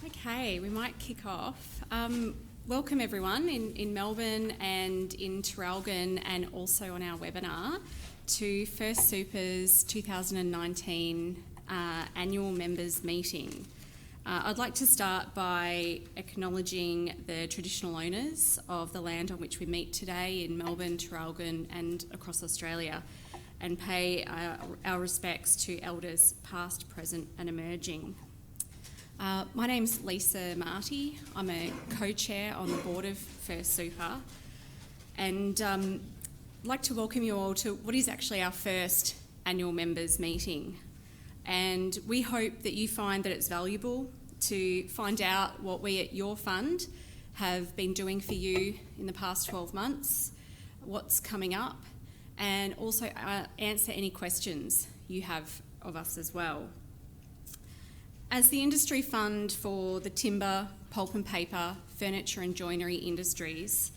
Okay, we might kick off. Welcome everyone in Melbourne and in Traralgon and also on our webinar to First Super's 2019 annual members meeting. I'd like to start by acknowledging the traditional owners of the land on which we meet today in Melbourne, Traralgon and across Australia, and pay our respects to elders past, present and emerging. My name's Lisa Marty. I'm a co-chair on the board of First Super, and I'd like to welcome you all to what is actually our first annual members meeting. And we hope that you find that it's valuable to find out what we at your fund have been doing for you in the past 12 months, what's coming up, and also answer any questions you have of us as well. As the industry fund for the timber, pulp and paper, furniture and joinery industries,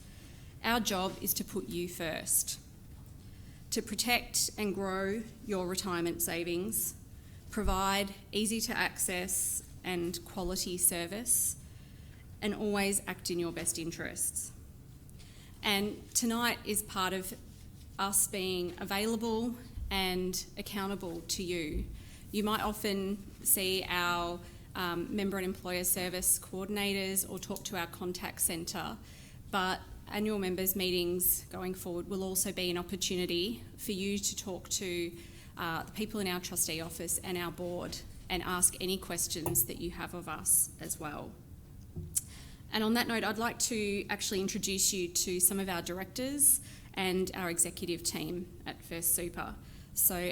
our job is to put you first, to protect and grow your retirement savings, provide easy to access and quality service, and always act in your best interests. And tonight is part of us being available and accountable to you. You might often see our member and employer service coordinators or talk to our contact centre, but annual members meetings going forward will also be an opportunity for you to talk to the people in our trustee office and our board and ask any questions that you have of us as well. And on that note, I'd like to actually introduce you to some of our directors and our executive team at First Super. So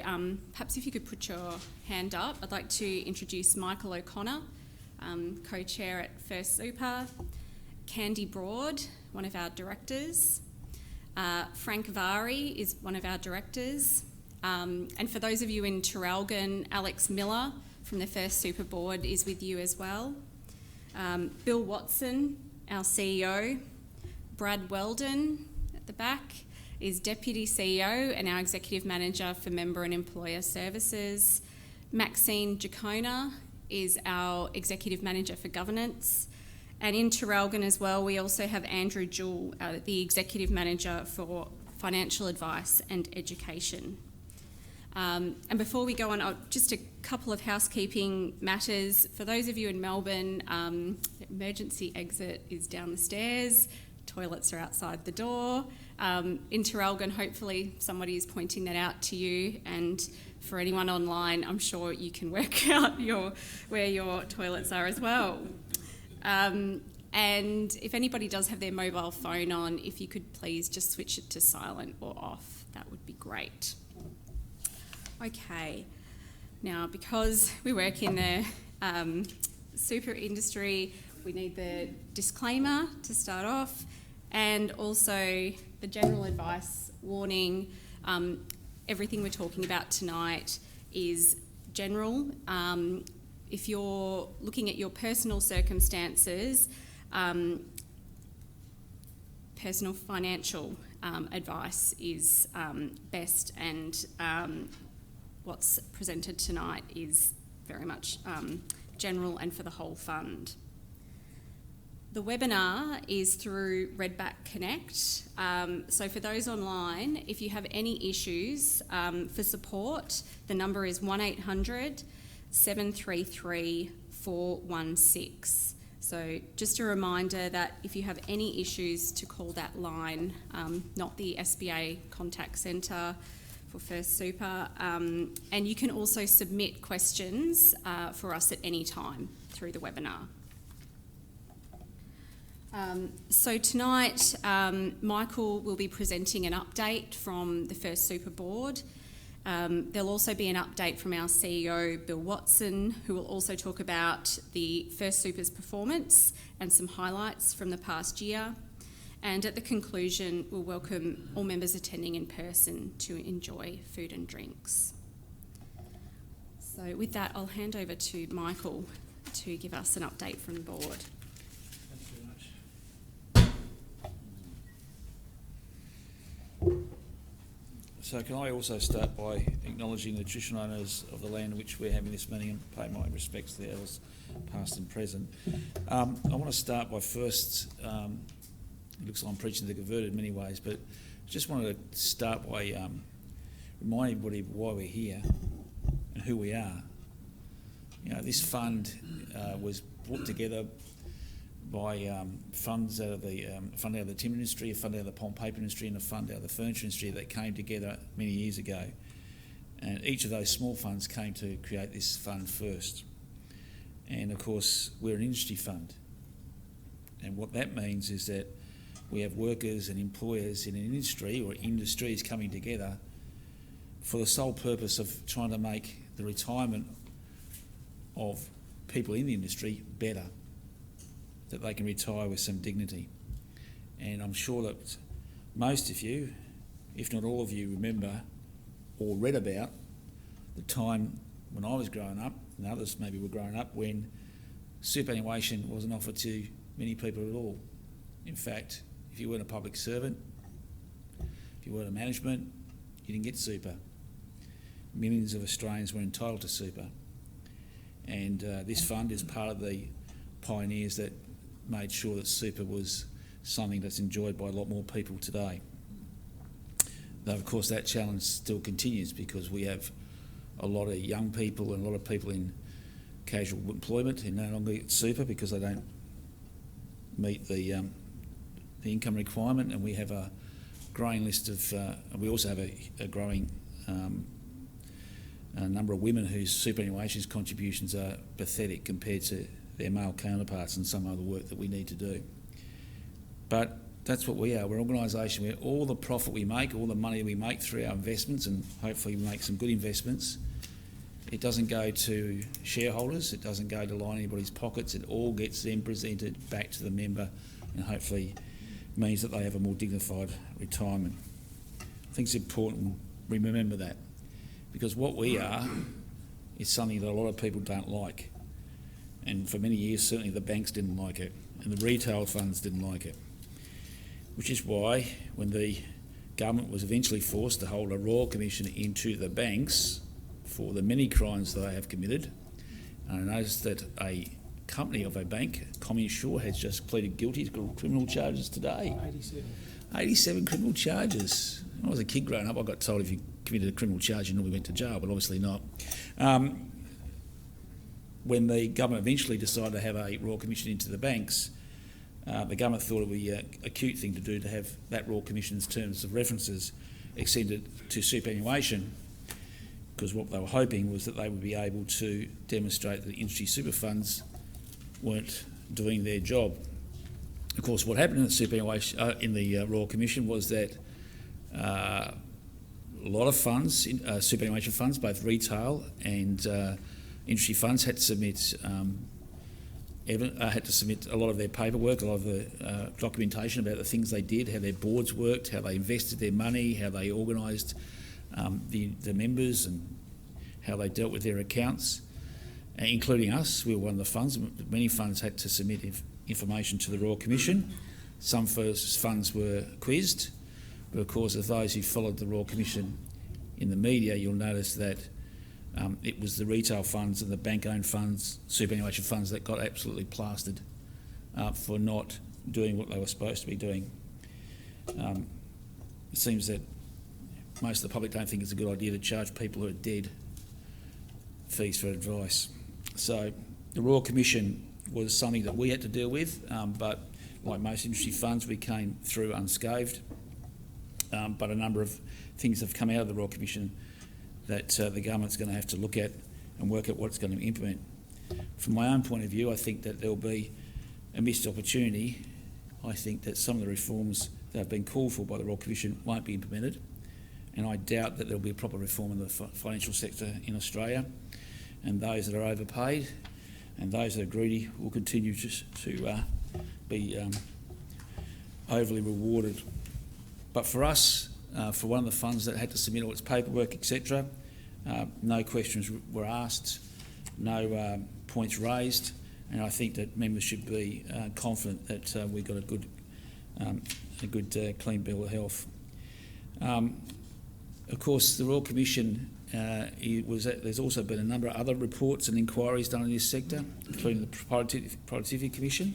perhaps if you could put your hand up, I'd like to introduce Michael O'Connor, co-chair at First Super, Candy Broad, one of our directors, Frank Vari is one of our directors, and for those of you in Traralgon, Alex Miller from the First Super board is with you as well, Bill Watson, our CEO, Brad Weldon at the back, is Deputy CEO and our Executive Manager for Member and Employer Services. Maxine Jacona is our Executive Manager for Governance. And in Traralgon as well, we also have Andrew Jewell, the Executive Manager for Financial Advice and Education. And before we go on, just a couple of housekeeping matters. For those of you in Melbourne, the emergency exit is down the stairs. Toilets are outside the door. In Traralgon, hopefully somebody is pointing that out to you, and for anyone online, I'm sure you can work out where your toilets are as well. And if anybody does have their mobile phone on, if you could please just switch it to silent or off, that would be great. Okay, now because we work in the super industry, we need the disclaimer to start off, and also the general advice warning. Everything we're talking about tonight is general. If you're looking at your personal circumstances, personal financial advice is best, and what's presented tonight is very much general and for the whole fund. The webinar is through Redback Connect. So for those online, if you have any issues for support, the number is 1800 733 416. So just a reminder that if you have any issues to call that line, not the SBA contact centre for First Super. And you can also submit questions for us at any time through the webinar. So tonight, Michael will be presenting an update from the First Super board. There'll also be an update from our CEO, Bill Watson, who will also talk about the First Super's performance and some highlights from the past year. And at the conclusion, we'll welcome all members attending in person to enjoy food and drinks. So with that, I'll hand over to Michael to give us an update from the board. So can I also start by acknowledging the traditional owners of the land in which we're having this meeting and pay my respects to the elders past and present. I want to start by first, it looks like I'm preaching to the converted in many ways, but just wanted to start by reminding everybody why we're here and who we are. You know, this fund was brought together by funds out of the fund out of the timber industry, a fund out of the pulp and paper industry, and a fund out of the furniture industry that came together many years ago. And each of those small funds came to create this fund first. And of course, we're an industry fund. And what that means is that we have workers and employers in an industry or industries coming together for the sole purpose of trying to make the retirement of people in the industry better, that they can retire with some dignity. And I'm sure that most of you, if not all of you, remember or read about the time when I was growing up, and others maybe were growing up, when superannuation wasn't offered to many people at all. In fact, if you weren't a public servant, if you weren't a management, you didn't get super. Millions of Australians were entitled to super. And this fund is part of the pioneers that made sure that super was something that's enjoyed by a lot more people today. Though of course that challenge still continues because we have a lot of young people and a lot of people in casual employment who no longer get super because they don't meet the income requirement, and we have a growing list of, we also have a growing a number of women whose superannuation contributions are pathetic compared to their male counterparts and some other work that we need to do. But that's what we are. We're an organisation where all the profit we make, all the money we make through our investments, and hopefully we make some good investments, it doesn't go to shareholders, it doesn't go to line anybody's pockets, it all gets then presented back to the member and hopefully means that they have a more dignified retirement. I think it's important we remember that, because what we are is something that a lot of people don't like. And for many years, certainly the banks didn't like it, and the retail funds didn't like it. Which is why, when the government was eventually forced to hold a royal commission into the banks for the many crimes that they have committed, and I noticed that a company of a bank, CommInsure, has just pleaded guilty to criminal charges today. 87 criminal charges. When I was a kid growing up, I got told if you committed a criminal charge, you normally went to jail, but obviously not. When the government eventually decided to have a royal commission into the banks, the government thought it would be a cute thing to do to have that royal commission's terms of references extended to superannuation, because what they were hoping was that they would be able to demonstrate that the industry super funds weren't doing their job. Of course, what happened in the superannuation in the Royal Commission was that a lot of funds, superannuation funds, both retail and industry funds, had to submit a lot of their paperwork, a lot of the documentation about the things they did, how their boards worked, how they invested their money, how they organised the members, and how they dealt with their accounts, including us. We were one of the funds. Many funds had to submit information to the Royal Commission. Some funds were quizzed, but of course, as those who followed the Royal Commission in the media, you'll notice that it was the retail funds and the bank-owned funds, superannuation funds, that got absolutely plastered for not doing what they were supposed to be doing. It seems that most of the public don't think it's a good idea to charge people who are dead fees for advice. So the Royal Commission was something that we had to deal with, but like most industry funds, we came through unscathed. But a number of things have come out of the Royal Commission that the government's going to have to look at and work out what it's going to implement. From my own point of view, I think that there'll be a missed opportunity. I think that some of the reforms that have been called for by the Royal Commission won't be implemented, and I doubt that there'll be a proper reform in the financial sector in Australia, and those that are overpaid and those that are greedy will continue to be overly rewarded. But for us, for one of the funds that had to submit all its paperwork, etc., no questions were asked, no points raised, and I think that members should be confident that we've got a good clean bill of health. Of course, the Royal Commission, there's also been a number of other reports and inquiries done in this sector, including the Productivity Commission,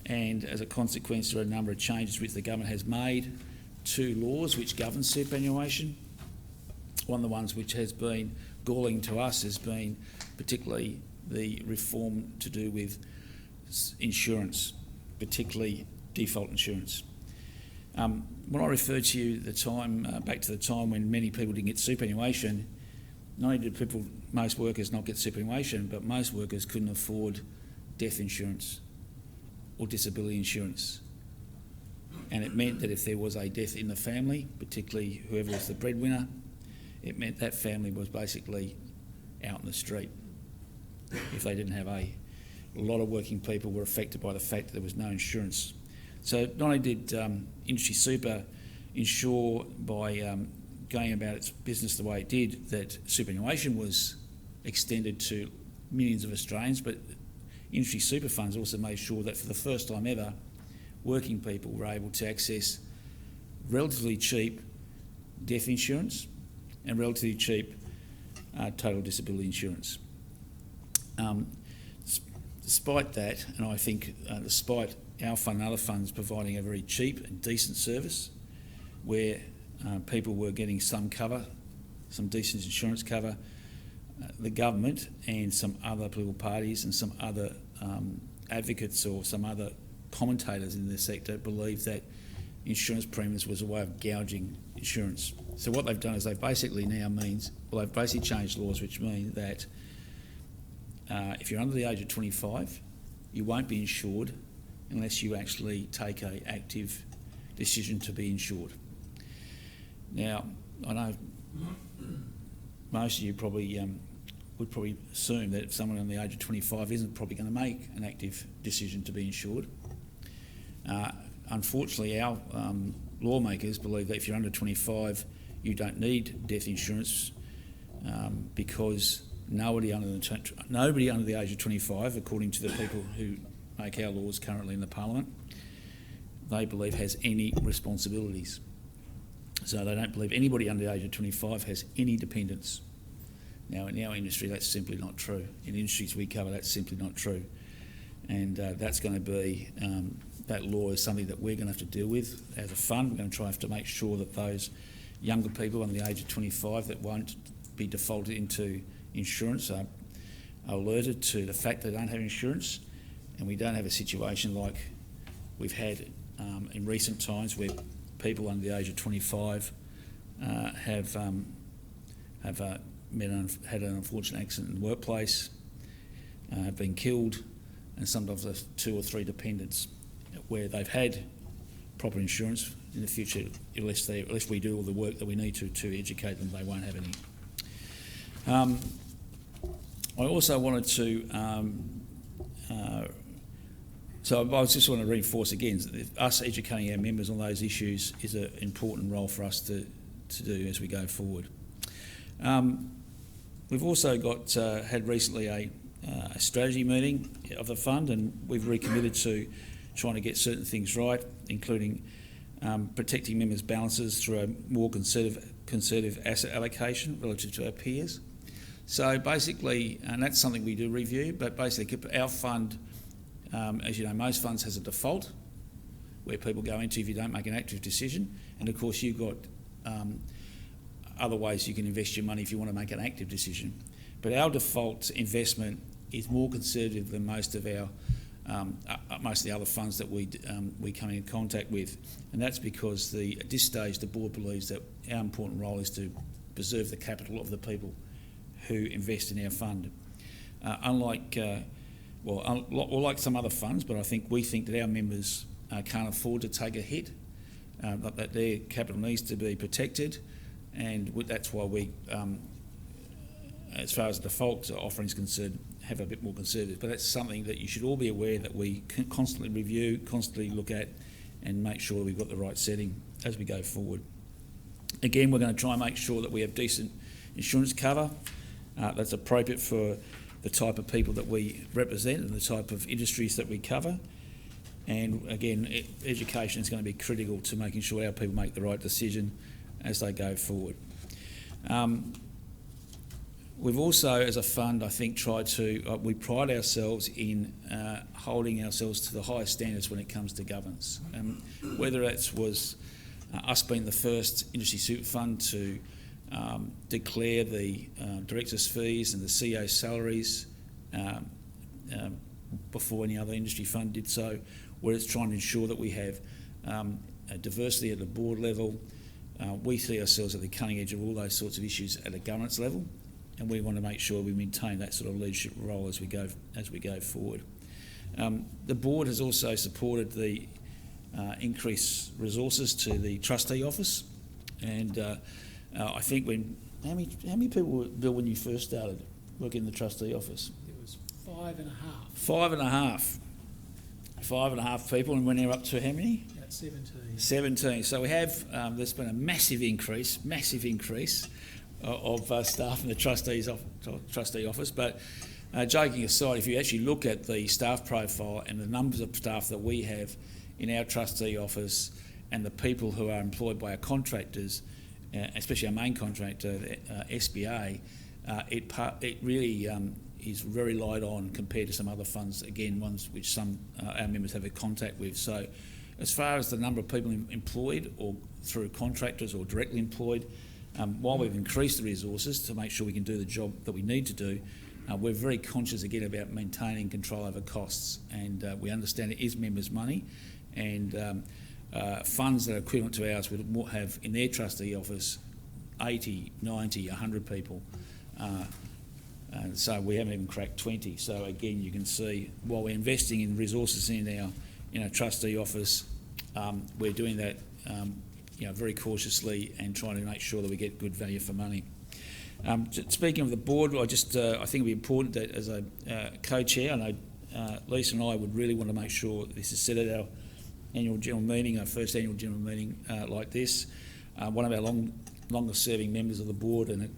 and as a consequence there are a number of changes which the government has made to laws which govern superannuation. One of the ones which has been galling to us has been particularly the reform to do with insurance, particularly default insurance. When I referred to you back to the time when many people didn't get superannuation, not only did most workers not get superannuation, but most workers couldn't afford death insurance or disability insurance. And it meant that if there was a death in the family, particularly whoever was the breadwinner, it meant that family was basically out in the street if they didn't have a lot of working people were affected by the fact that there was no insurance. So not only did Industry Super ensure by going about its business the way it did that superannuation was extended to millions of Australians, but Industry Super Funds also made sure that for the first time ever, working people were able to access relatively cheap death insurance and relatively cheap total disability insurance. Despite that, and I think despite our fund and other funds providing a very cheap and decent service where people were getting some cover, some decent insurance cover, the government and some other political parties and some other advocates or some other commentators in the sector believed that insurance premiums was a way of gouging insurance. So what they've done is they've basically changed laws which mean that if you're under the age of 25, you won't be insured unless you actually take an active decision to be insured. Now, I know most of you probably would probably assume that if someone under the age of 25 isn't probably going to make an active decision to be insured. Unfortunately, our lawmakers believe that if you're under 25, you don't need death insurance because nobody under the age of 25, according to the people who make our laws currently in the Parliament, they believe has any responsibilities. So they don't believe anybody under the age of 25 has any dependents. Now, in our industry, that's simply not true. In industries we cover, that's simply not true. And that's going to be, that law is something that we're going to have to deal with as a fund. We're going to try to make sure that those younger people under the age of 25 that won't be defaulted into insurance are alerted to the fact they don't have insurance, and we don't have a situation like we've had in recent times where people under the age of 25 have had an unfortunate accident in the workplace, have been killed, and sometimes there's 2 or 3 dependents where they've had proper insurance. In the future, unless we do all the work that we need to educate them, they won't have any. I also wanted to, so I just want to reinforce again, us educating our members on those issues is an important role for us to do as we go forward. We've also had recently a strategy meeting of the fund, and we've recommitted to trying to get certain things right, including protecting members' balances through a more conservative asset allocation relative to our peers. So basically, and that's something we do review, but basically our fund, as you know, most funds has a default where people go into if you don't make an active decision, and of course you've got other ways you can invest your money if you want to make an active decision. But our default investment is more conservative than most of the other funds that we come in contact with, and that's because at this stage the board believes that our important role is to preserve the capital of the people who invest in our fund. Unlike some other funds, but we think that our members can't afford to take a hit, that their capital needs to be protected, and that's why we, as far as the default offering is concerned, have a bit more conservative. But that's something that you should all be aware that we constantly review, constantly look at, and make sure we've got the right setting as we go forward. Again, we're going to try and make sure that we have decent insurance cover that's appropriate for the type of people that we represent and the type of industries that we cover. And again, education is going to be critical to making sure our people make the right decision as they go forward. We've also, as a fund, I think, tried to, we pride ourselves in holding ourselves to the highest standards when it comes to governance. Whether it was us being the first industry super fund to declare the directors' fees and the CEO salaries before any other industry fund did so, where it's trying to ensure that we have a diversity at the board level. We see ourselves at the cutting edge of all those sorts of issues at a governance level, and we want to make sure we maintain that sort of leadership role as we go forward. The board has also supported the increased resources to the trustee office, and I think how many people were, Bill, when you first started working in the trustee office? It was 5.5. 5.5. 5.5 people, and we're now up to how many? About 17. 17. So we have, there's been a massive increase of staff in the trustee office. But joking aside, if you actually look at the staff profile and the numbers of staff that we have in our trustee office and the people who are employed by our contractors, especially our main contractor, SBA, it really is very light on compared to some other funds, again, ones which some our members have a contact with. So as far as the number of people employed or through contractors or directly employed, while we've increased the resources to make sure we can do the job that we need to do, we're very conscious again about maintaining control over costs, and we understand it is members' money, and funds that are equivalent to ours would have in their trustee office 80, 90, 100 people. So we haven't even cracked 20. So again, you can see while we're investing in resources in our trustee office, we're doing that very cautiously and trying to make sure that we get good value for money. Speaking of the board, I think it'd be important that as a co-chair, I know Lisa and I would really want to make sure this is set at our annual general meeting, our first annual general meeting like this. One of our longest serving members of the board and a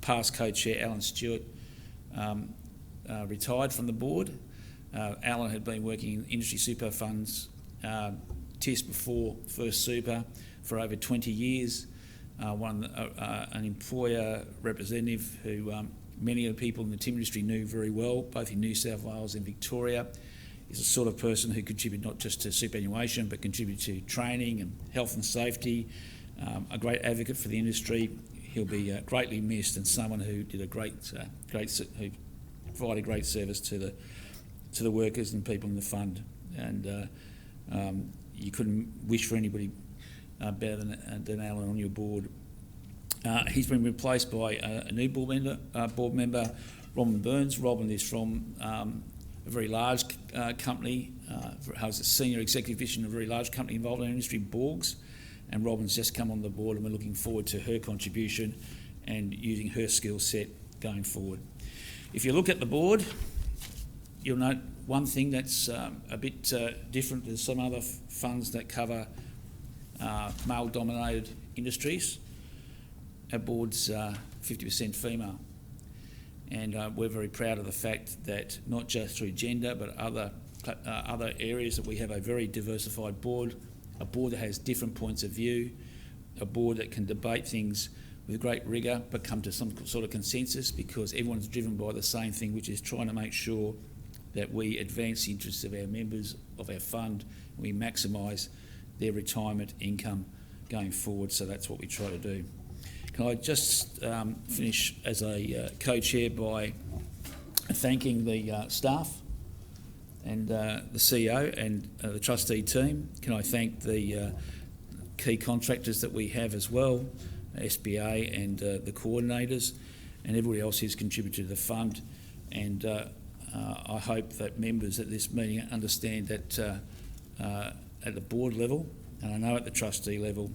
past co-chair, Alan Stewart, retired from the board. Alan had been working in industry super funds, TIS before First Super, for over 20 years. An employer representative who many of the people in the timber industry knew very well, both in New South Wales and Victoria. He's the sort of person who contributed not just to superannuation, but contributed to training and health and safety, a great advocate for the industry. He'll be greatly missed, and someone who did who provided great service to the workers and people in the fund. And you couldn't wish for anybody better than Alan on your board. He's been replaced by a new board member, Robin Burns. Robin is from a very large company, has a senior executive position in a very large company involved in our industry, Borgs, and Robin's just come on the board, and we're looking forward to her contribution and using her skill set going forward. If you look at the board, you'll note one thing that's a bit different than some other funds that cover male-dominated industries. Our board's 50% female, and we're very proud of the fact that not just through gender but other areas that we have a very diversified board, a board that has different points of view, a board that can debate things with great rigour but come to some sort of consensus, because everyone's driven by the same thing, which is trying to make sure that we advance the interests of our members of our fund and we maximise their retirement income going forward. So that's what we try to do. Can I just finish as a co-chair by thanking the staff and the CEO and the trustee team. Can I thank the key contractors that we have as well, SBA and the coordinators, and everybody else who's contributed to the fund. And I hope that members at this meeting understand that at the board level, and I know at the trustee level,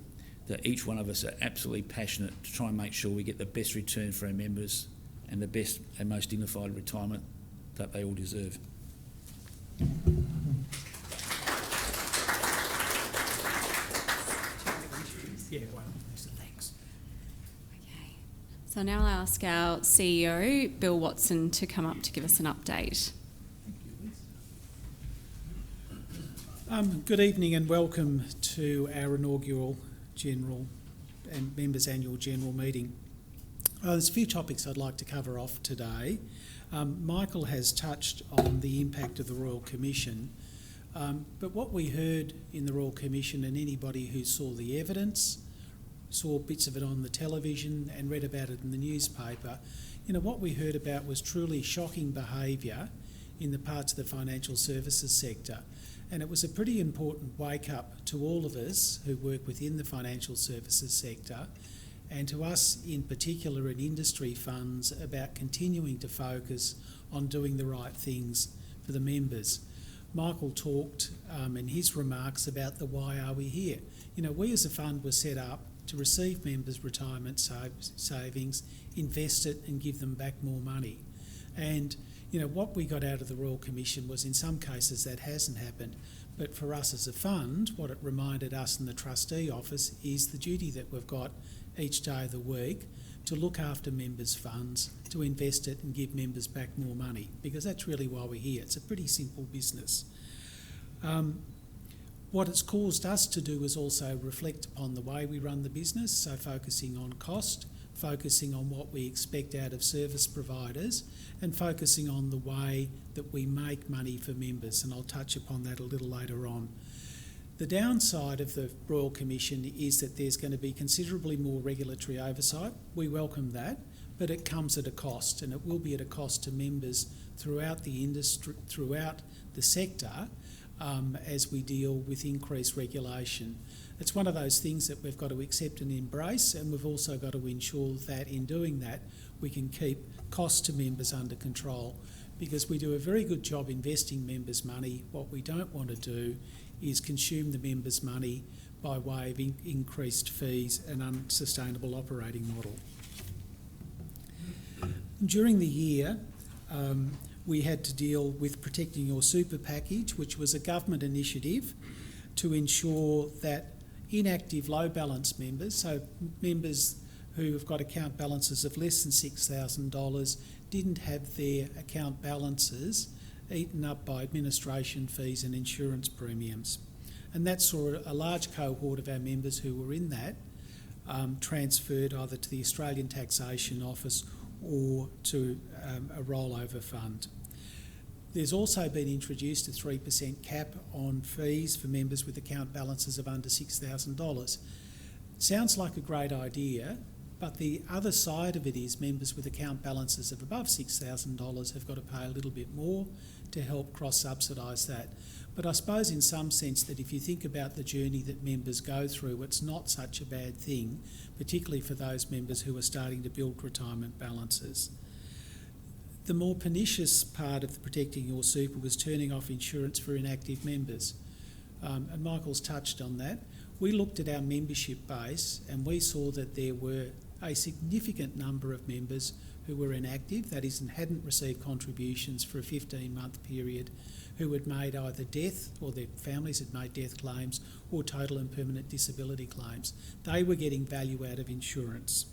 that each one of us are absolutely passionate to try and make sure we get the best return for our members and the best and most dignified retirement that they all deserve. Yeah, well, thanks. Okay. So now I'll ask our CEO, Bill Watson, to come up to give us an update. Good evening and welcome to our inaugural general and members' annual general meeting. There's a few topics I'd like to cover off today. Michael has touched on the impact of the Royal Commission, but what we heard in the Royal Commission, and anybody who saw the evidence, saw bits of it on the television and read about it in the newspaper, what we heard about was truly shocking behaviour in the parts of the financial services sector. And it was a pretty important wake-up to all of us who work within the financial services sector, and to us in particular in industry funds, about continuing to focus on doing the right things for the members. Michael talked in his remarks about the why are we here. We as a fund were set up to receive members' retirement savings, invest it and give them back more money. And what we got out of the Royal Commission was in some cases that hasn't happened. But for us as a fund, what it reminded us in the trustee office is the duty that we've got each day of the week to look after members' funds, to invest it and give members back more money, because that's really why we're here. It's a pretty simple business. What it's caused us to do is also reflect upon the way we run the business, so focusing on cost, focusing on what we expect out of service providers, and focusing on the way that we make money for members, and I'll touch upon that a little later on. The downside of the Royal Commission is that there's going to be considerably more regulatory oversight. We welcome that, but it comes at a cost, and it will be at a cost to members throughout the industry, throughout the sector, as we deal with increased regulation. It's one of those things that we've got to accept and embrace, and we've also got to ensure that in doing that we can keep costs to members under control, because we do a very good job investing members' money. What we don't want to do is consume the members' money by way of increased fees and unsustainable operating model. During the year, we had to deal with Protecting Your Super package, which was a government initiative to ensure that inactive low balance members, so members who have got account balances of less than $6,000, didn't have their account balances eaten up by administration fees and insurance premiums. And that saw a large cohort of our members who were in that transferred either to the Australian Taxation Office or to a rollover fund. There's also been introduced a 3% cap on fees for members with account balances of under $6,000. Sounds like a great idea, but the other side of it is members with account balances of above $6,000 have got to pay a little bit more to help cross-subsidise that. But I suppose in some sense that if you think about the journey that members go through, it's not such a bad thing, particularly for those members who are starting to build retirement balances. The more pernicious part of the Protecting Your Super was turning off insurance for inactive members. And Michael's touched on that. We looked at our membership base and we saw that there were a significant number of members who were inactive, that is, and hadn't received contributions for a 15-month period, who had made either death, or their families had made death claims, or total and permanent disability claims. They were getting value out of insurance.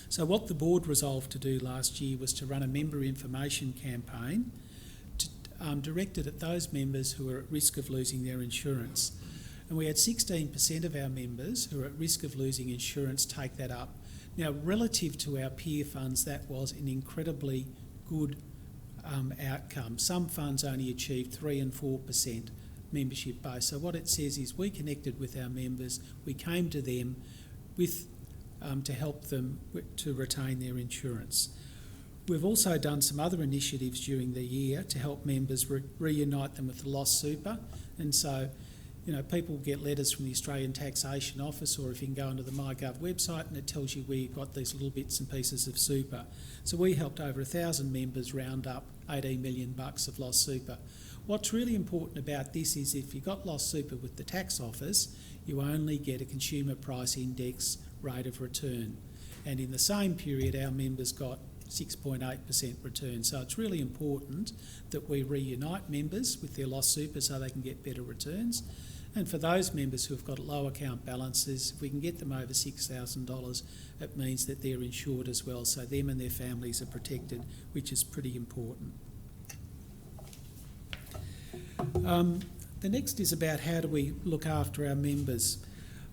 So what the board resolved to do last year was to run a member information campaign directed at those members who are at risk of losing their insurance. And we had 16% of our members who are at risk of losing insurance take that up. Now, relative to our peer funds, that was an incredibly good outcome. Some funds only achieved 3 and 4% membership base. So what it says is we connected with our members, we came to them with to help them to retain their insurance. We've also done some other initiatives during the year to help members reunite them with the lost super. And so, people get letters from the Australian Taxation Office, or if you can go onto the MyGov website and it tells you where you've got these little bits and pieces of super. So we helped over 1,000 members round up $18 million of lost super. What's really important about this is if you've got lost super with the tax office, you only get a consumer price index rate of return. And in the same period, our members got 6.8% return. So it's really important that we reunite members with their lost super so they can get better returns. And for those members who have got low account balances, if we can get them over $6,000, it means that they're insured as well. So them and their families are protected, which is pretty important. The next is about how do we look after our members.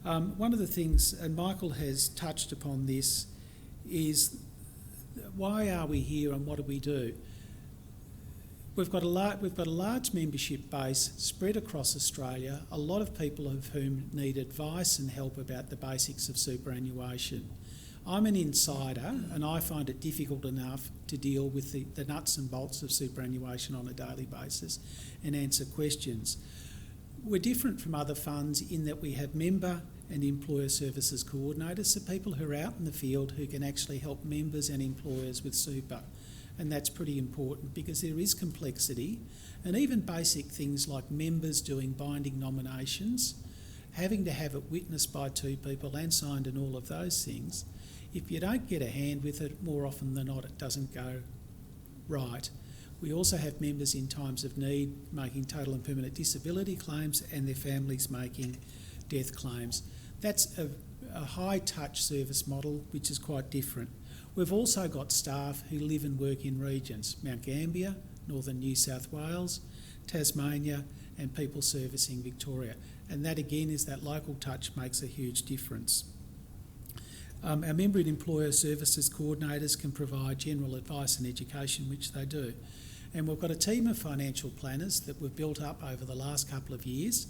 One of the things, and Michael has touched upon this, is why are we here and what do we do? We've got a large membership base spread across Australia, a lot of people of whom need advice and help about the basics of superannuation. I'm an insider and I find it difficult enough to deal with the nuts and bolts of superannuation on a daily basis and answer questions. We're different from other funds in that we have member and employer services coordinators, so people who are out in the field who can actually help members and employers with super. And that's pretty important because there is complexity, and even basic things like members doing binding nominations, having to have it witnessed by two people and signed and all of those things. If you don't get a hand with it, more often than not it doesn't go right. We also have members in times of need making total and permanent disability claims and their families making death claims. That's a high-touch service model which is quite different. We've also got staff who live and work in regions, Mount Gambier, Northern New South Wales, Tasmania, and people servicing Victoria. And that again is that local touch makes a huge difference. Our member and employer services coordinators can provide general advice and education, which they do. And we've got a team of financial planners that we've built up over the last couple of years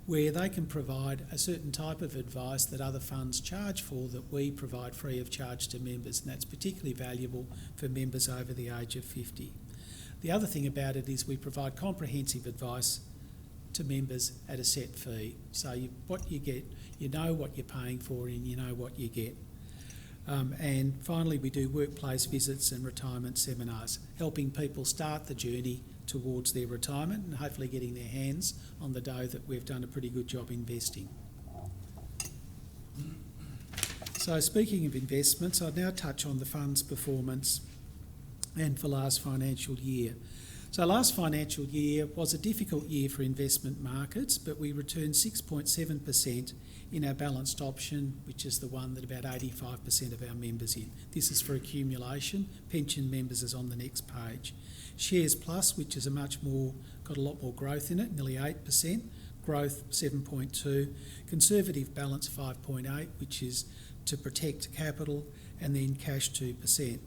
where they can provide a certain type of advice that other funds charge for that we provide free of charge to members, and that's particularly valuable for members over the age of 50. The other thing about it is we provide comprehensive advice to members at a set fee. So what you get, you know what you're paying for and you know what you get. And finally, we do workplace visits and retirement seminars, helping people start the journey towards their retirement and hopefully getting their hands on the dough that we've done a pretty good job investing. So speaking of investments, I'll now touch on the fund's performance and for last financial year. So last financial year was a difficult year for investment markets, but we returned 6.7% in our balanced option, which is the one that about 85% of our members in. This is for accumulation. Pension members is on the next page. Shares Plus, which is got a lot more growth in it, nearly 8%. Growth 7.2. Conservative balance 5.8, which is to protect capital, and then cash 2%.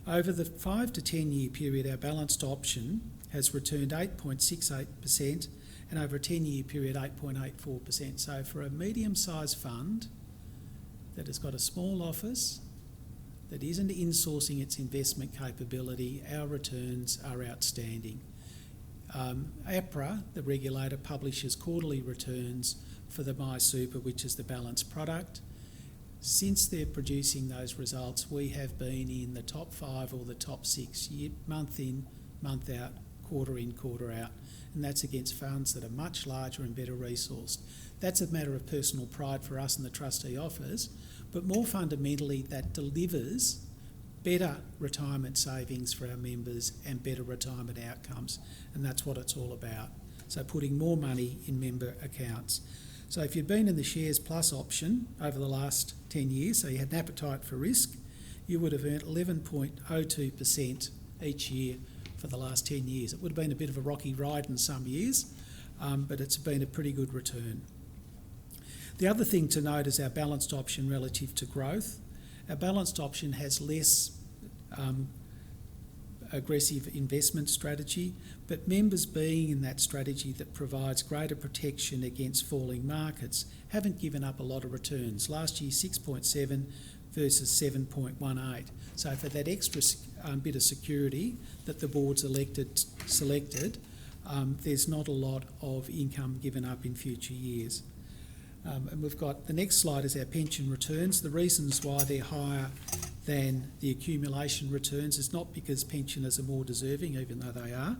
Over the 5 to 10 year period, our balanced option has returned 8.68%, and over a 10-year period, 8.84%. So for a medium-sized fund that has got a small office, that isn't insourcing its investment capability, our returns are outstanding. APRA, the regulator, publishes quarterly returns for the MySuper, which is the balanced product. Since they're producing those results, we have been in the top 5 or the top 6 month in, month out, quarter in, quarter out. And that's against funds that are much larger and better resourced. That's a matter of personal pride for us in the trustee office, but more fundamentally that delivers better retirement savings for our members and better retirement outcomes, and that's what it's all about. So putting more money in member accounts. So if you've been in the Shares Plus option over the last 10 years, so you had an appetite for risk, you would have earned 11.02% each year for the last 10 years. It would have been a bit of a rocky ride in some years, but it's been a pretty good return. The other thing to note is our balanced option relative to growth. Our balanced option has less aggressive investment strategy, but members being in that strategy that provides greater protection against falling markets haven't given up a lot of returns. Last year 6.7 versus 7.18. So for that extra bit of security that the board's selected, there's not a lot of income given up in future years. And we've got the next slide is our pension returns. The reasons why they're higher than the accumulation returns is not because pensioners are more deserving, even though they are.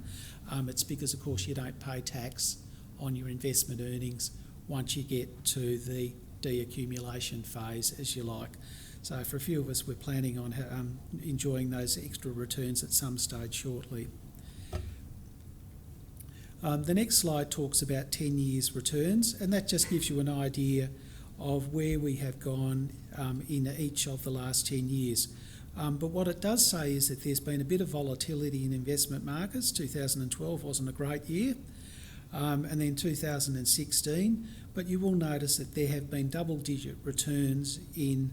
It's because, of course, you don't pay tax on your investment earnings once you get to the deaccumulation phase, as you like. So for a few of us, we're planning on enjoying those extra returns at some stage shortly. The next slide talks about 10 years returns, and that just gives you an idea of where we have gone in each of the last 10 years. But what it does say is that there's been a bit of volatility in investment markets. 2012 wasn't a great year, and then 2016. But you will notice that there have been double-digit returns in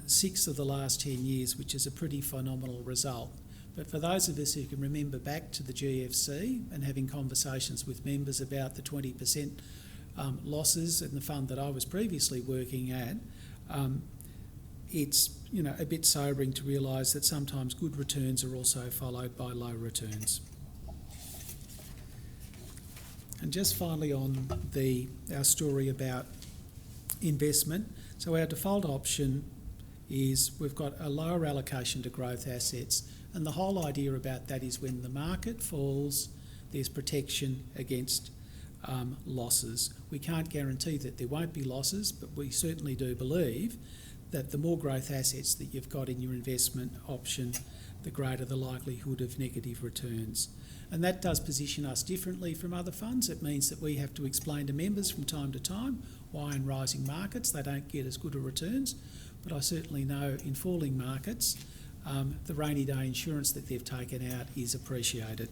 6 of the last 10 years, which is a pretty phenomenal result. But for those of us who can remember back to the GFC and having conversations with members about the 20% losses in the fund that I was previously working at, it's a bit sobering to realise that sometimes good returns are also followed by low returns. And just finally on our story about investment. So our default option is we've got a lower allocation to growth assets, and the whole idea about that is when the market falls, there's protection against losses. We can't guarantee that there won't be losses, but we certainly do believe that the more growth assets that you've got in your investment option, the greater the likelihood of negative returns. And that does position us differently from other funds. It means that we have to explain to members from time to time why in rising markets they don't get as good a returns. But I certainly know in falling markets, the rainy day insurance that they've taken out is appreciated.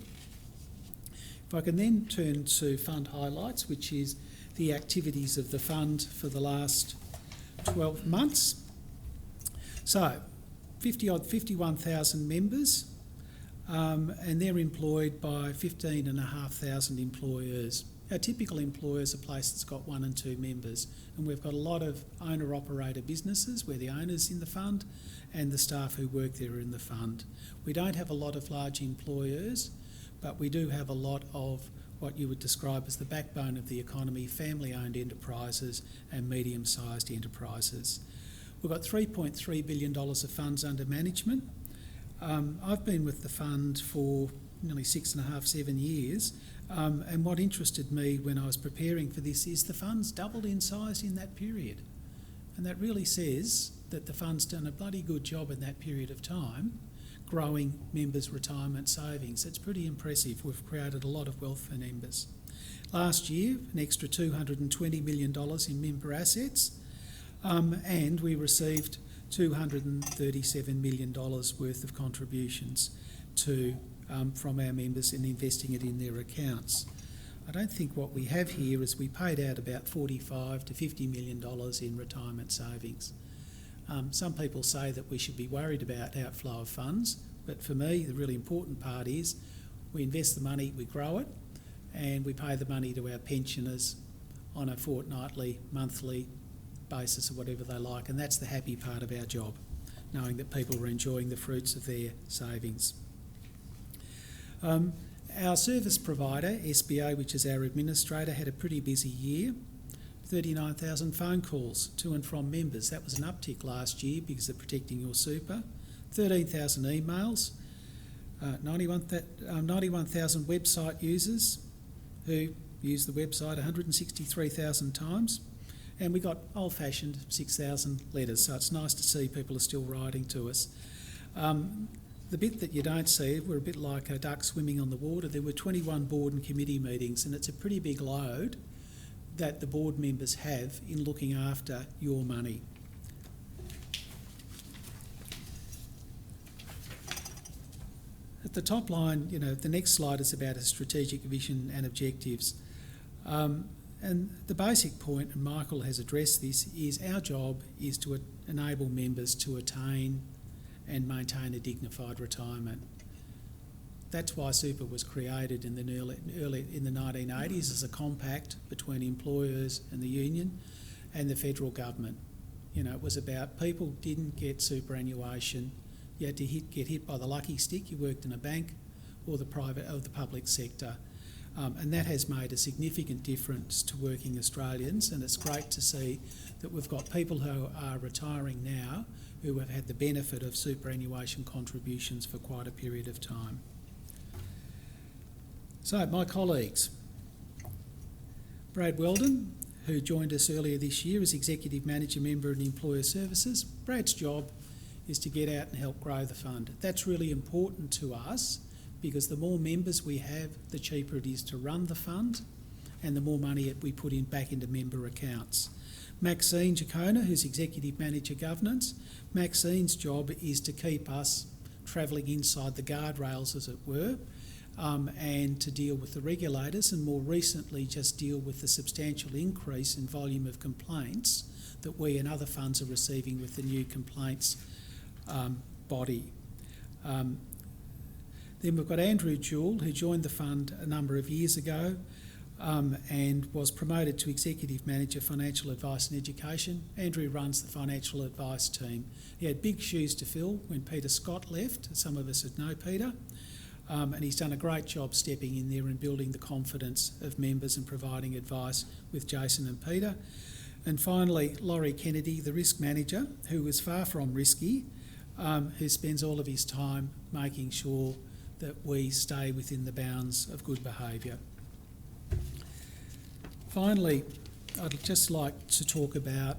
If I can then turn to fund highlights, which is the activities of the fund for the last 12 months. So 51,000 members, and they're employed by 15,500 employers. Our typical employer is a place that's got 1 and 2 members, and we've got a lot of owner-operator businesses where the owner's in the fund and the staff who work there are in the fund. We don't have a lot of large employers, but we do have a lot of what you would describe as the backbone of the economy, family-owned enterprises and medium-sized enterprises. We've got $3.3 billion of funds under management. I've been with the fund for nearly 6.5, 7 years, and what interested me when I was preparing for this is the fund's doubled in size in that period. And that really says that the fund's done a bloody good job in that period of time growing members' retirement savings. It's pretty impressive. We've created a lot of wealth for members. Last year, an extra $220 million in member assets, and we received $237 million worth of contributions from our members in investing it in their accounts. I don't think what we have here is we paid out about $45 to $50 million in retirement savings. Some people say that we should be worried about outflow of funds, but for me the really important part is we invest the money, we grow it, and we pay the money to our pensioners on a fortnightly, monthly basis or whatever they like, and that's the happy part of our job, knowing that people are enjoying the fruits of their savings. Our service provider, SBA, which is our administrator, had a pretty busy year. 39,000 phone calls to and from members. That was an uptick last year because of protecting your super. 13,000 emails, 91,000 website users who use the website 163,000 times. And we got old-fashioned 6,000 letters, so it's nice to see people are still writing to us. The bit that you don't see, we're a bit like a duck swimming on the water. There were 21 board and committee meetings, and it's a pretty big load that the board members have in looking after your money. At the top line, the next slide is about a strategic vision and objectives. And the basic point, and Michael has addressed this, is our job is to enable members to attain and maintain a dignified retirement. That's why super was created in the 1980s as a compact between employers and the union and the federal government. It was about people didn't get superannuation. You had to get hit by the lucky stick. You worked in a bank or the private or the public sector. And that has made a significant difference to working Australians, and it's great to see that we've got people who are retiring now who have had the benefit of superannuation contributions for quite a period of time. So, my colleagues, Brad Weldon, who joined us earlier this year as Executive Manager Member in Employer Services. Brad's job is to get out and help grow the fund. That's really important to us because the more members we have, the cheaper it is to run the fund and the more money we put back into member accounts. Maxine Jacona, who's Executive Manager Governance, Maxine's job is to keep us travelling inside the guardrails, as it were, and to deal with the regulators, and more recently just deal with the substantial increase in volume of complaints that we and other funds are receiving with the new complaints body. Then we've got Andrew Jewell, who joined the fund a number of years ago and was promoted to Executive Manager Financial Advice and Education. Andrew runs the financial advice team. He had big shoes to fill when Peter Scott left. Some of us would know Peter. And he's done a great job stepping in there and building the confidence of members and providing advice with Jason and Peter. And finally, Laurie Kennedy, the risk manager, who is far from risky, who spends all of his time making sure that we stay within the bounds of good behaviour. Finally, I'd just like to talk about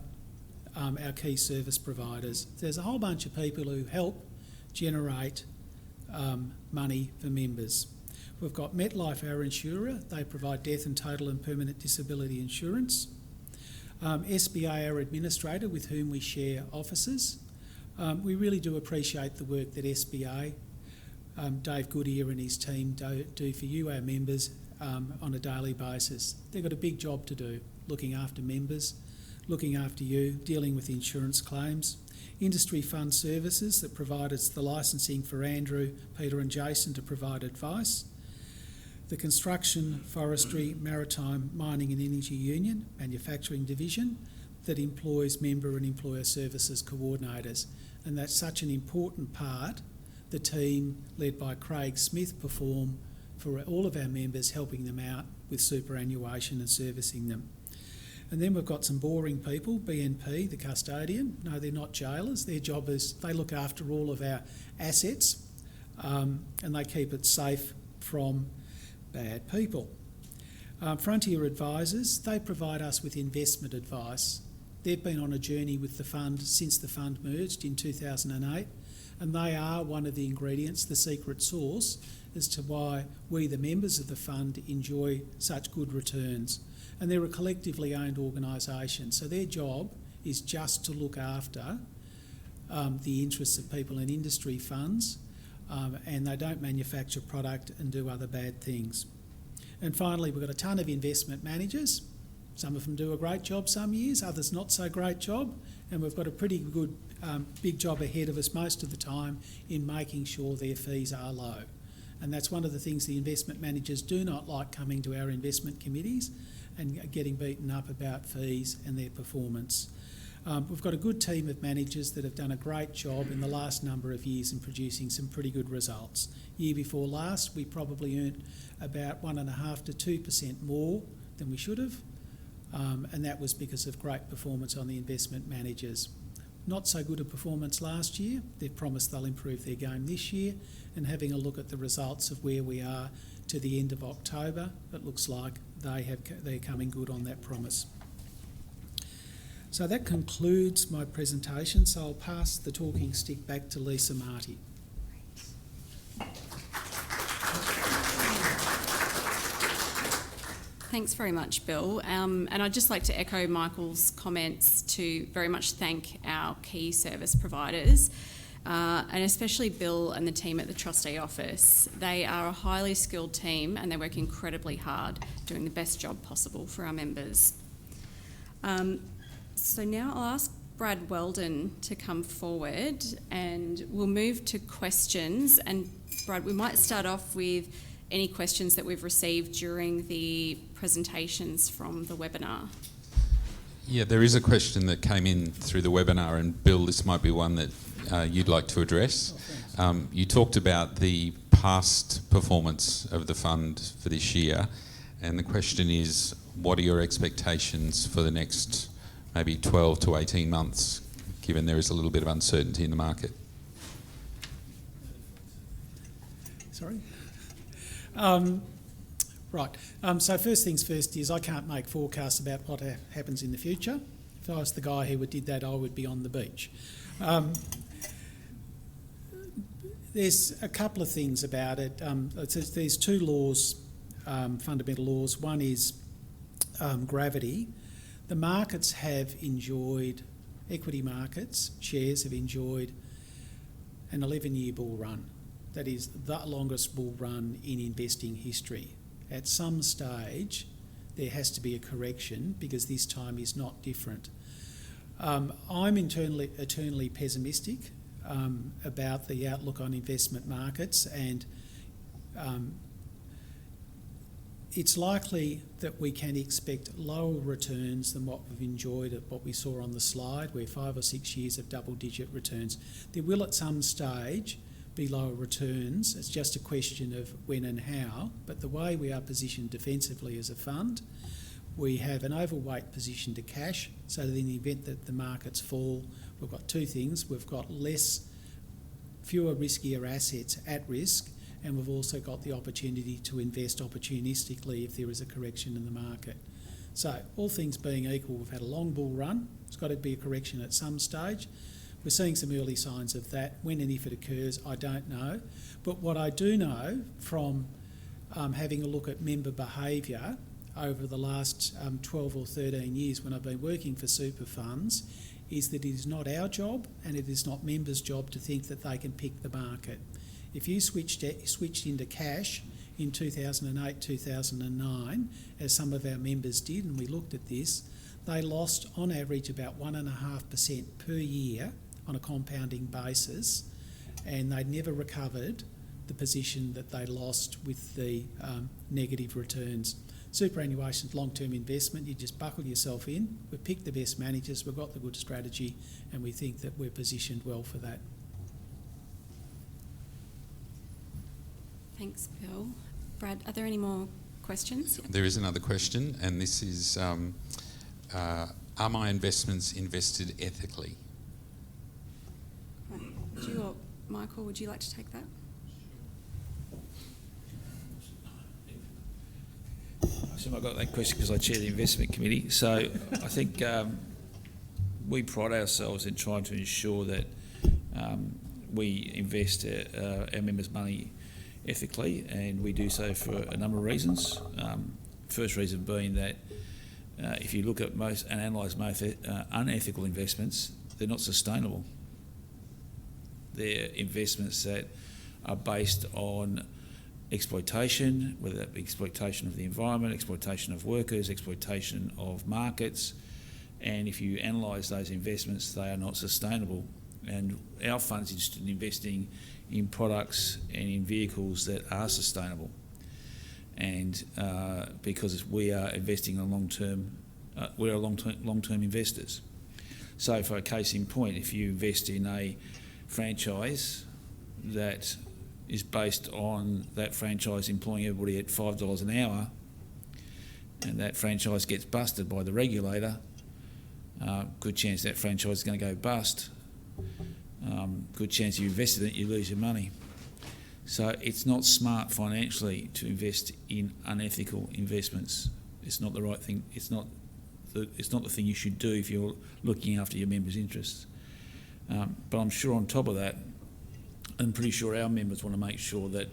our key service providers. There's a whole bunch of people who help generate money for members. We've got MetLife, our insurer. They provide death and total and permanent disability insurance. SBA, our administrator, with whom we share offices. We really do appreciate the work that SBA, Dave Goodyear and his team do for you, our members, on a daily basis. They've got a big job to do, looking after members, looking after you, dealing with insurance claims. Industry Fund Services that provide us the licensing for Andrew, Peter and Jason to provide advice. The Construction, Forestry, Maritime, Mining and Energy Union, Manufacturing Division, that employs member and employer services coordinators. And that's such an important part, the team led by Craig Smith perform for all of our members, helping them out with superannuation and servicing them. And then we've got some boring people, BNP, the custodian. No, they're not jailers. Their job is they look after all of our assets and they keep it safe from bad people. Frontier Advisors, they provide us with investment advice. They've been on a journey with the fund since the fund merged in 2008, and they are one of the ingredients, the secret sauce, as to why we, the members of the fund, enjoy such good returns. And they're a collectively owned organisation, so their job is just to look after the interests of people in industry funds, and they don't manufacture product and do other bad things. And finally, we've got a ton of investment managers. Some of them do a great job some years, others not so great job, and we've got a pretty good big job ahead of us most of the time in making sure their fees are low. And that's one of the things the investment managers do not like, coming to our investment committees and getting beaten up about fees and their performance. We've got a good team of managers that have done a great job in the last number of years in producing some pretty good results. Year before last, we probably earned about 1.5% to 2% more than we should have, and that was because of great performance on the investment managers. Not so good a performance last year. They've promised they'll improve their game this year, and having a look at the results of where we are to the end of October, it looks like they're coming good on that promise. So that concludes my presentation, so I'll pass the talking stick back to Lisa Marty. Thanks very much, Bill. And I'd just like to echo Michael's comments to very much thank our key service providers, and especially Bill and the team at the Trustee Office. They are a highly skilled team and they work incredibly hard, doing the best job possible for our members. So now I'll ask Brad Weldon to come forward and we'll move to questions. And Brad, we might start off with any questions that we've received during the presentations from the webinar. Yeah, there is a question that came in through the webinar, and Bill, this might be one that you'd like to address. You talked about the past performance of the fund for this year, and the question is, what are your expectations for the next maybe 12 to 18 months, given there is a little bit of uncertainty in the market? Sorry? Right. So first things first is I can't make forecasts about what happens in the future. If I was the guy who did that, I would be on the beach. There's a couple of things about it. There's two laws, fundamental laws. One is gravity. The markets have enjoyed, equity markets, shares have enjoyed an 11-year bull run. that is the longest bull run in investing history. At some stage, there has to be a correction because this time is not different. I'm eternally pessimistic about the outlook on investment markets, and it's likely that we can expect lower returns than what we've enjoyed at what we saw on the slide, where 5 or 6 years of double-digit returns. There will at some stage be lower returns. It's just a question of when and how. But the way we are positioned defensively as a fund, we have an overweight position to cash, so that in the event that the markets fall, we've got two things. We've got fewer riskier assets at risk, and we've also got the opportunity to invest opportunistically if there is a correction in the market. So all things being equal, we've had a long bull run. It's got to be a correction at some stage. We're seeing some early signs of that. When and if it occurs, I don't know. But what I do know from having a look at member behaviour over the last 12 or 13 years when I've been working for super funds is that it is not our job and it is not members' job to think that they can pick the market. If you switched into cash in 2008, 2009, as some of our members did, and we looked at this, they lost on average about 1.5% per year on a compounding basis, and they never recovered the position that they lost with the negative returns. Superannuation is long-term investment. You just buckle yourself in. We've picked the best managers, we've got the good strategy, and we think that we're positioned well for that. Thanks, Bill. Brad, are there any more questions? Yep. There is another question, and this is, are my investments invested ethically? Right. Michael, would you like to take that? I assume I got that question because I chair the investment committee. So I think we pride ourselves in trying to ensure that we invest our members' money ethically, and we do so for a number of reasons. First reason being that if you look at most and analyse most unethical investments, they're not sustainable. They're investments that are based on exploitation, whether that be exploitation of the environment, exploitation of workers, exploitation of markets, and if you analyse those investments, they are not sustainable. And our fund's interested in investing in products and in vehicles that are sustainable, and because we are investing in long-term, we're long-term investors. So for a case in point, if you invest in a franchise that is based on that franchise employing everybody at $5 an hour, and that franchise gets busted by the regulator, good chance that franchise is going to go bust. Good chance you invested in it, you lose your money. So it's not smart financially to invest in unethical investments. It's not the right thing. It's not the thing you should do if you're looking after your members' interests. But I'm sure on top of that, I'm pretty sure our members want to make sure that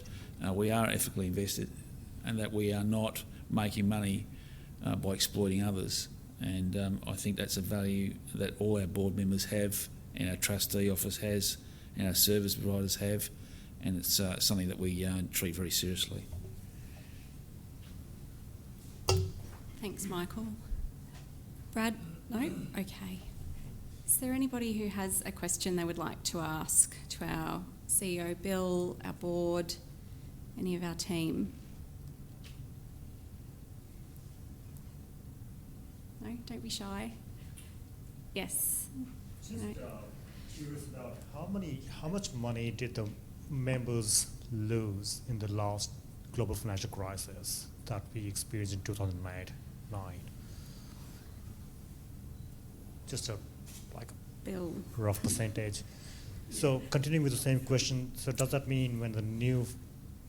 we are ethically invested and that we are not making money by exploiting others. And I think that's a value that all our board members have, and our trustee office has, and our service providers have, and it's something that we treat very seriously. Thanks, Michael. Brad? No? Okay. Is there anybody who has a question they would like to ask to our CEO Bill, our board, any of our team? No? Don't be shy. Yes. Just curious about how much money did the members lose in the last global financial crisis that we experienced in 2009? Just a Bill. rough percentage. So continuing with the same question, so does that mean when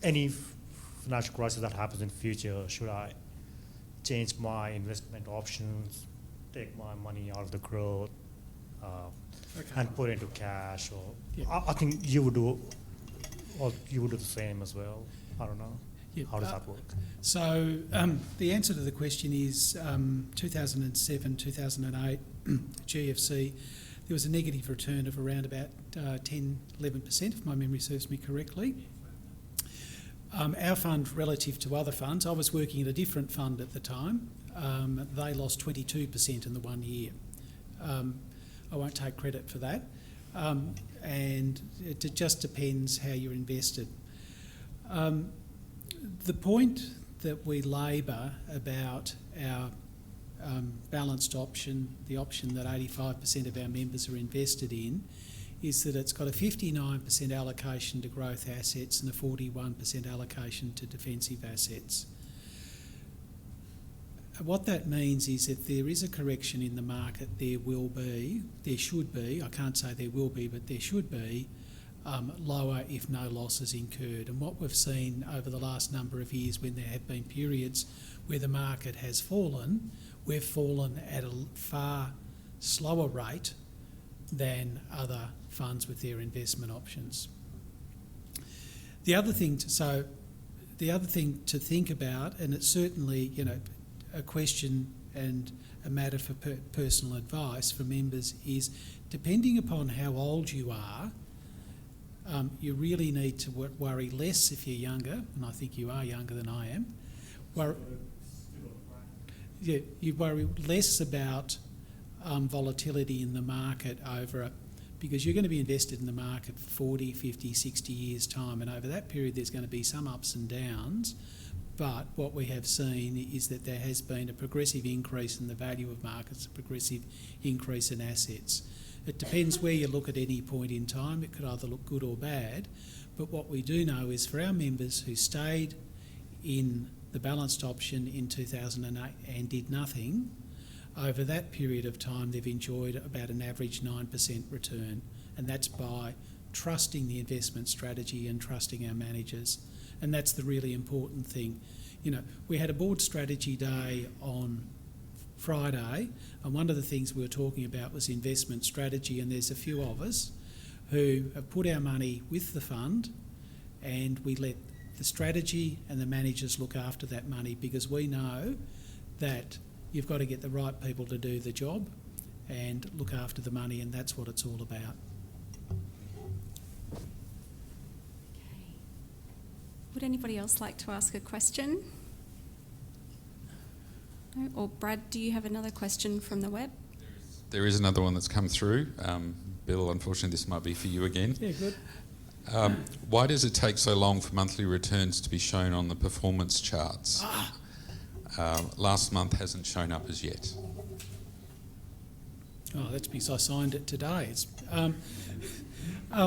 any financial crisis that happens in future, should I change my investment options, take my money out of the growth, and put it into cash? Or yeah. I think you would do the same as well. I don't know. Yeah, how does that work? So the answer to the question is 2007, 2008, GFC, there was a negative return of around about 10, 11%, if my memory serves me correctly. Our fund relative to other funds, I was working at a different fund at the time, they lost 22% in the 1 year. I won't take credit for that. And it just depends how you're invested. The point that we labour about our balanced option, the option that 85% of our members are invested in, is that it's got a 59% allocation to growth assets and a 41% allocation to defensive assets. What that means is if there is a correction in the market, there should be, I can't say there will be, but there should be lower if no losses incurred. And what we've seen over the last number of years when there have been periods where the market has fallen, we've fallen at a far slower rate than other funds with their investment options. The other thing to think about, and it's certainly, a question and a matter for personal advice for members, is depending upon how old you are, you really need to worry less if you're younger, and I think you are younger than I am. You worry less about volatility in the market because you're going to be invested in the market for 40, 50, 60 years' time, and over that period there's going to be some ups and downs. But what we have seen is that there has been a progressive increase in the value of markets, a progressive increase in assets. It depends where you look at any point in time. It could either look good or bad. But what we do know is for our members who stayed in the balanced option in 2008 and did nothing, over that period of time they've enjoyed about an average 9% return. And that's by trusting the investment strategy and trusting our managers. And that's the really important thing. We had a board strategy day on Friday, and one of the things we were talking about was investment strategy, and there's a few of us who have put our money with the fund and we let the strategy and the managers look after that money, because we know that you've got to get the right people to do the job and look after the money, and that's what it's all about. Would anybody else like to ask a question? No? Or Brad, do you have another question from the web? There is another one that's come through. Bill, unfortunately this might be for you again. Yeah, good. Why does it take so long for monthly returns to be shown on the performance charts? Last month hasn't shown up as yet. Oh, that's because I signed it today.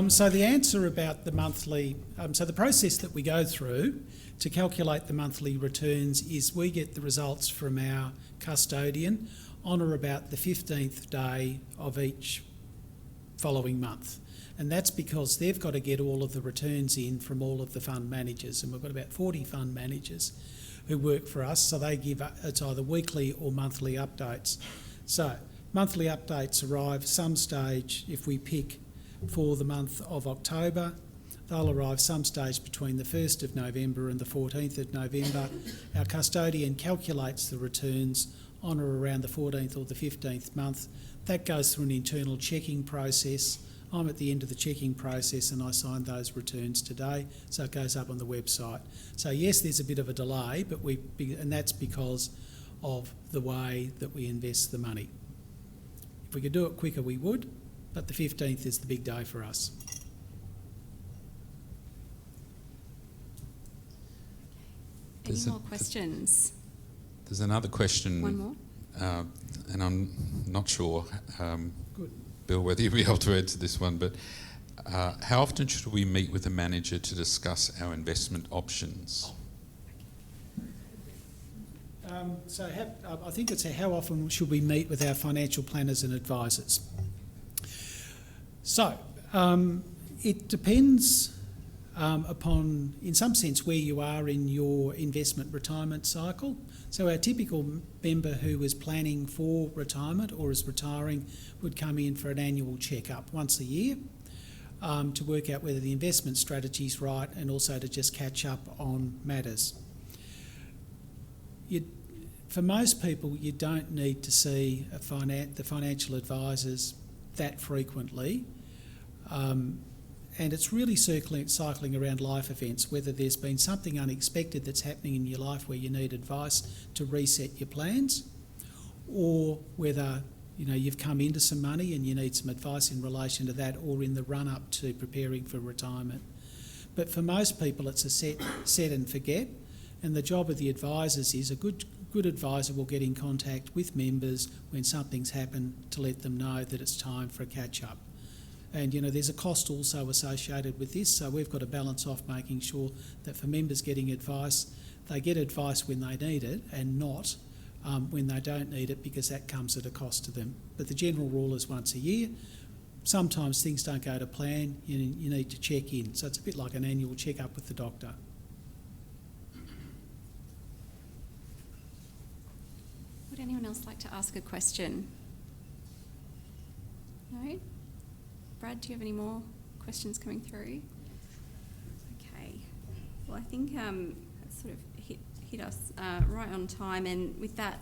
So the answer about the monthly, so the process that we go through to calculate the monthly returns is we get the results from our custodian on or about the 15th day of each following month. And that's because they've got to get all of the returns in from all of the fund managers, and we've got about 40 fund managers who work for us, so they give it's either weekly or monthly updates. So monthly updates arrive some stage, if we pick for the month of October, they'll arrive some stage between the 1st of November and the 14th of November. Our custodian calculates the returns on or around the 14th or the 15th month. That goes through an internal checking process. I'm at the end of the checking process and I signed those returns today, so it goes up on the website. So yes, there's a bit of a delay, and that's because of the way that we invest the money. If we could do it quicker, we would, but the 15th is the big day for us. Any more questions? There's another question. One more? And I'm not sure, Good. Bill, whether you'll be able to answer this one, but how often should we meet with a manager to discuss our investment options? I think it's how often should we meet with our financial planners and advisors. So it depends upon, in some sense, where you are in your investment retirement cycle. So our typical member who is planning for retirement or is retiring would come in for an annual check-up once a year to work out whether the investment strategy is right and also to just catch up on matters. For most people, you don't need to see the financial advisors that frequently. and it's really cycling around life events, whether there's been something unexpected that's happening in your life where you need advice to reset your plans, or whether you've come into some money and you need some advice in relation to that, or in the run-up to preparing for retirement. But for most people, it's a set and forget, and the job of the advisors is a good advisor will get in contact with members when something's happened to let them know that it's time for a catch-up. And there's a cost also associated with this, so we've got to balance off making sure that for members getting advice, they get advice when they need it and not when they don't need it, because that comes at a cost to them. But the general rule is once a year. Sometimes things don't go to plan, you need to check in. So it's a bit like an annual check-up with the doctor. Would anyone else like to ask a question? No? Brad, do you have any more questions coming through? Okay. Well, I think it's sort of hit us right on time, and with that,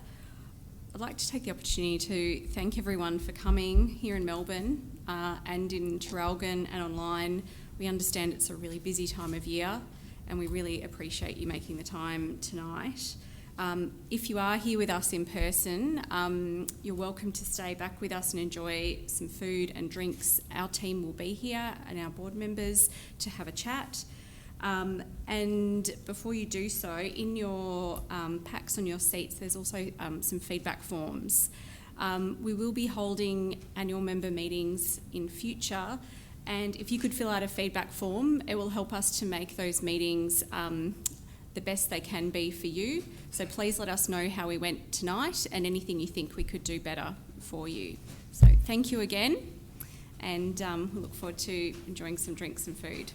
I'd like to take the opportunity to thank everyone for coming here in Melbourne and in Traralgon and online. We understand it's a really busy time of year, and we really appreciate you making the time tonight. If you are here with us in person, you're welcome to stay back with us and enjoy some food and drinks. Our team will be here and our board members to have a chat. And before you do so, in your packs on your seats, there's also some feedback forms. We will be holding annual member meetings in future, and if you could fill out a feedback form, it will help us to make those meetings the best they can be for you. So please let us know how we went tonight and anything you think we could do better for you. So thank you again, and we look forward to enjoying some drinks and food.